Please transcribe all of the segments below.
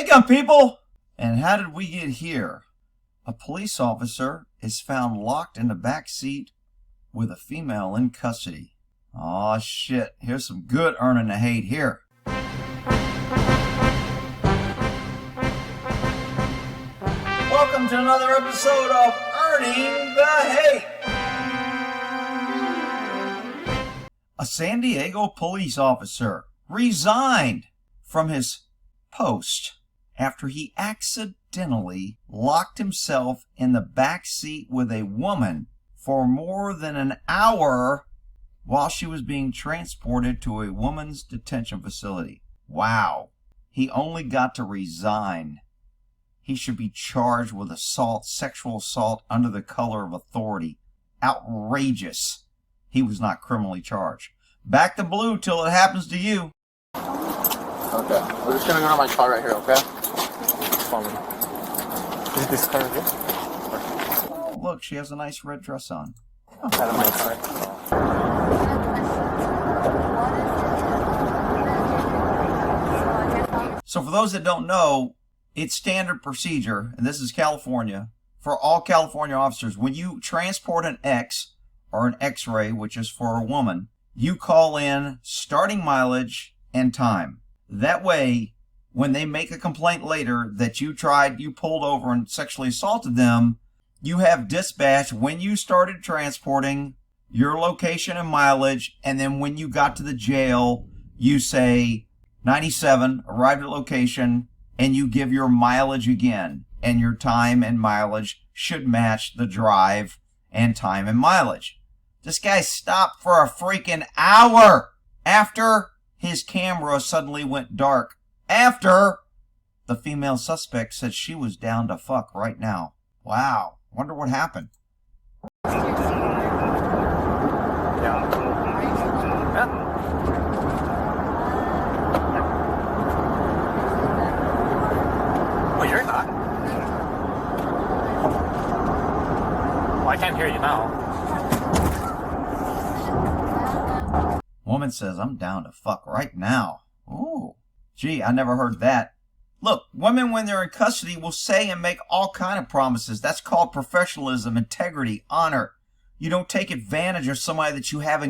Shotgun, people! And how did we get here? A police officer is found locked in the back seat with a female in custody. Aw, shit. Here's some good earning the hate here. Welcome to another episode of Earning the Hate. A San Diego police officer resigned from his post after he accidentally locked himself in the back seat with a woman for more than an hour while she was being transported to a woman's detention facility. Wow. He only got to resign. He should be charged with assault, sexual assault under the color of authority. Outrageous. He was not criminally charged. Back to blue till it happens to you. Okay, we're just gonna go to my car right here, okay? Follow me. Is this car right here? Oh, look, she has a nice red dress on. Out of my car. So for those that don't know, it's standard procedure, and this is California, for all California officers, when you transport an X or an X-ray, which is for a woman, you call in starting mileage and time. That way, when they make a complaint later that you pulled over and sexually assaulted them, you have dispatch when you started transporting, your location and mileage, and then when you got to the jail, you say 97, arrived at location, and you give your mileage again, and your time and mileage should match the drive and time and mileage. This guy stopped for a freaking hour after his camera suddenly went dark, after the female suspect said she was down to fuck right now. Wow. Wonder what happened. Yeah. Oh, you're not? Well, I can't hear you now. Woman says, I'm down to fuck right now. Ooh. Gee, I never heard that. Look, women when they're in custody will say and make all kind of promises. That's called professionalism, integrity, honor. You don't take advantage of somebody that you have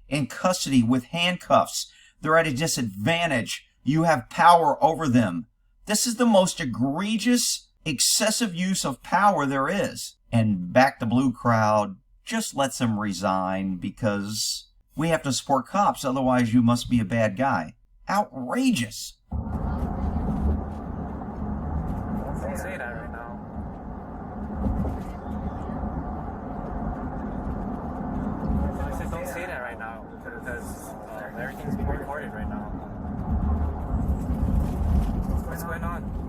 in custody with handcuffs. They're at a disadvantage. You have power over them. This is the most egregious, excessive use of power there is. And back the blue crowd just lets them resign because we have to support cops, otherwise you must be a bad guy. Outrageous. Don't say that right now. I said don't say that right now because everything's being recorded right now. What's going on?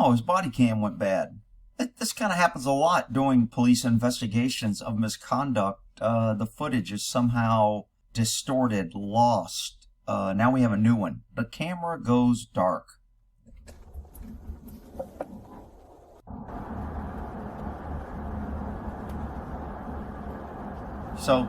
Oh, his body cam went bad. This kind of happens a lot during police investigations of misconduct. The footage is somehow distorted, lost. Now we have a new one. The camera goes dark. So,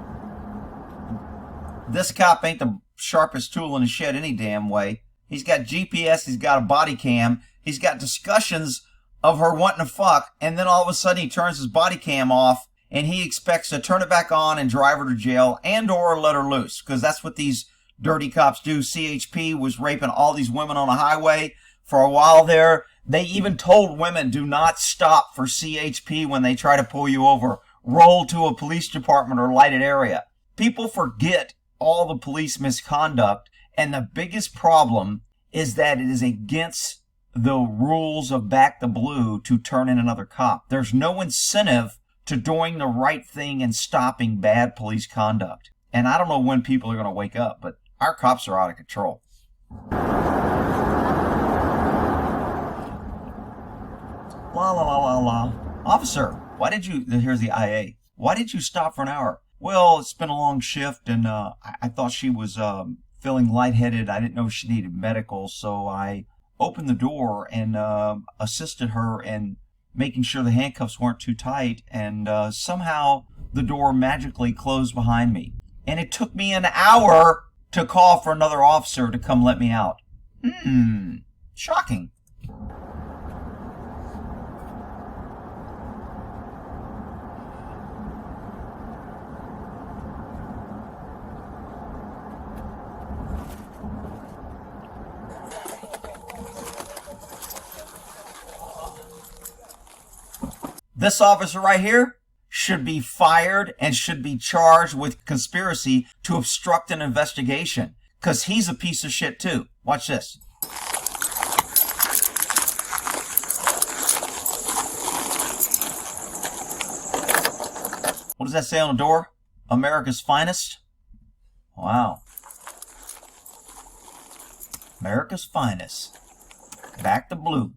this cop ain't the sharpest tool in the shed any damn way. He's got GPS, he's got a body cam, he's got discussions of her wanting to fuck, and then all of a sudden he turns his body cam off and he expects to turn it back on and drive her to jail and or let her loose, because that's what these dirty cops do. CHP was raping all these women on the highway for a while there. They even told women, do not stop for CHP when they try to pull you over. Roll to a police department or lighted area. People forget all the police misconduct, and the biggest problem is that it is against the rules of Back the Blue to turn in another cop. There's no incentive to doing the right thing and stopping bad police conduct. And I don't know when people are going to wake up, but our cops are out of control. La la la la la. Officer, why did you, here's the IA. Why did you stop for an hour? Well, it's been a long shift and I thought she was feeling lightheaded. I didn't know she needed medical, so I opened the door and assisted her in making sure the handcuffs weren't too tight, and somehow the door magically closed behind me. And it took me an hour to call for another officer to come let me out. Shocking. This officer right here should be fired and should be charged with conspiracy to obstruct an investigation, because he's a piece of shit too. Watch this. What does that say on the door? America's finest? Wow. America's finest. Back to blue.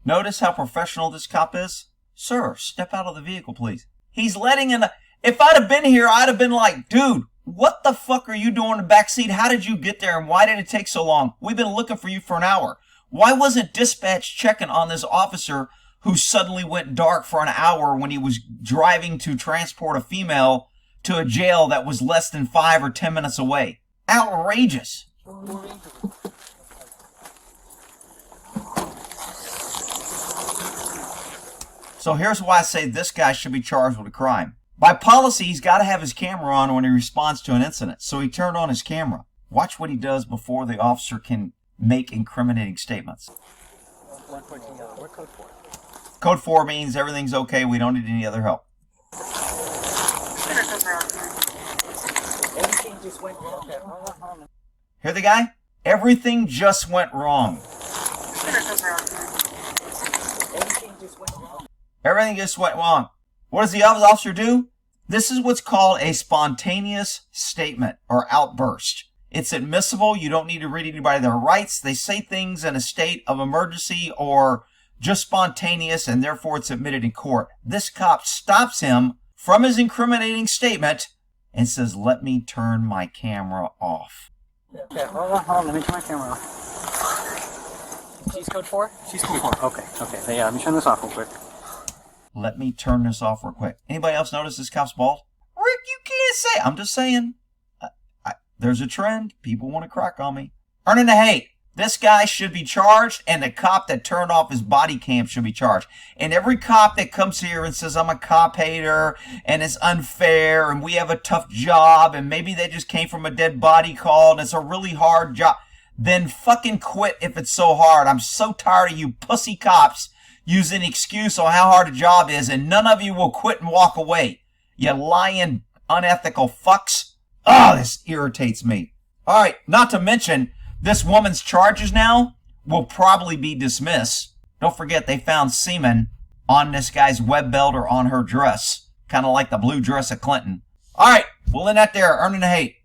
Notice how professional this cop is? Sir, step out of the vehicle, please. He's letting in. If I'd have been here, I'd have been like, dude, what the fuck are you doing in the back seat? How did you get there and why did it take so long? We've been looking for you for an hour. Why wasn't dispatch checking on this officer who suddenly went dark for an hour when he was driving to transport a female to a jail that was less than 5 or 10 minutes away? Outrageous. So here's why I say this guy should be charged with a crime. By policy, he's got to have his camera on when he responds to an incident. So he turned on his camera. Watch what he does before the officer can make incriminating statements. What code 4? Code 4 means everything's okay. We don't need any other help. Everything just went wrong. Okay, hold on. Hear the guy? Everything just went wrong. Everything just went wrong. Everything just went wrong. What does the officer do? This is what's called a spontaneous statement or outburst. It's admissible. You don't need to read anybody their rights. They say things in a state of emergency or just spontaneous, and therefore it's admitted in court. This cop stops him from his incriminating statement and says, let me turn my camera off. Okay, hold on. Let me turn my camera off. She's code 4? She's code 4. Okay. Yeah, let me turn this off real quick. Let me turn this off real quick. Anybody else notice this cop's bald? Rick, you can't say. I'm just saying. There's a trend. People want to crack on me. Earning the hate. This guy should be charged, and the cop that turned off his body cam should be charged. And every cop that comes here and says, I'm a cop hater, and it's unfair, and we have a tough job, and maybe they just came from a dead body call, and it's a really hard job, then fucking quit if it's so hard. I'm so tired of you pussy cops using an excuse on how hard a job is, and none of you will quit and walk away. You lying, unethical fucks. Oh, this irritates me. All right, not to mention, this woman's charges now will probably be dismissed. Don't forget, they found semen on this guy's web belt or on her dress, kind of like the blue dress of Clinton. All right, we'll end that there. Earning the hate.